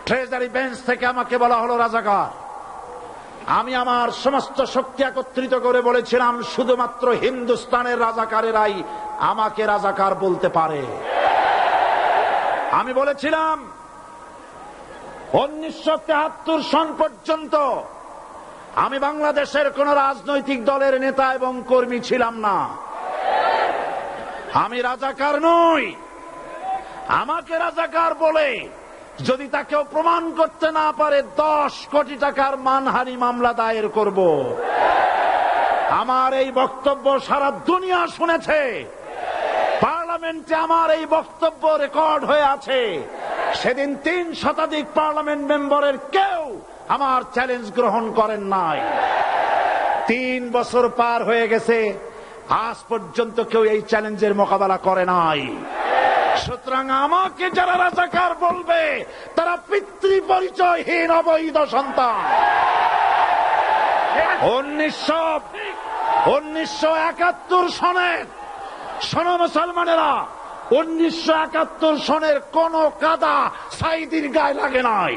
Treasury bench থেকে আমাকে বলা হলো রাজাকার। আমি আমার সমস্ত শক্তি একত্রিত করে বলেছিলাম শুধুমাত্র হিন্দুস্তানের রাজাকারেরাই আমাকে রাজাকার বলতে পারে। আমি বলেছিলাম 1973 সন পর্যন্ত আমি বাংলাদেশের কোন রাজনৈতিক দলের নেতা এবং কর্মী ছিলাম না। আমি রাজাকার নই। আমাকে রাজাকার বলে যদি তাকেও প্রমাণ করতে না পারে 10 কোটি টাকার মানহানি মামলা দায়ের করব। আমার এই বক্তব্য সারা দুনিয়া শুনেছে। পার্লামেন্টে আমার এই বক্তব্য রেকর্ড হয়ে আছে। সেদিন 3 শতাধিক পার্লামেন্ট মেম্বারের কেউ আমার চ্যালেঞ্জ গ্রহণ করেন নাই। 3 বছর পার হয়ে গেছে, আজ পর্যন্ত কেউ এই চ্যালেঞ্জের মোকাবেলা করে নাই। সুতরাং আমাকে যারা রাজাকার বলবে তারা পিতৃ পরিচয়হীন অবৈধ সন্তান। 1971 সনের, শোনো মুসলমানেরা, 1971 সনের কোন কাদা সাইদির গায়ে লাগে নাই।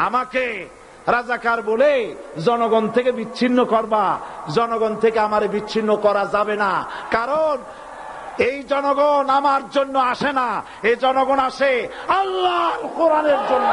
আমাকে রাজাকার বলে জনগণ থেকে বিচ্ছিন্ন করবা, জনগণ থেকে আমারে বিচ্ছিন্ন করা যাবে না। কারণ এই জনগণ আমার জন্য আসে না, এই জনগণ আসে আল্লাহর কোরআনের জন্য।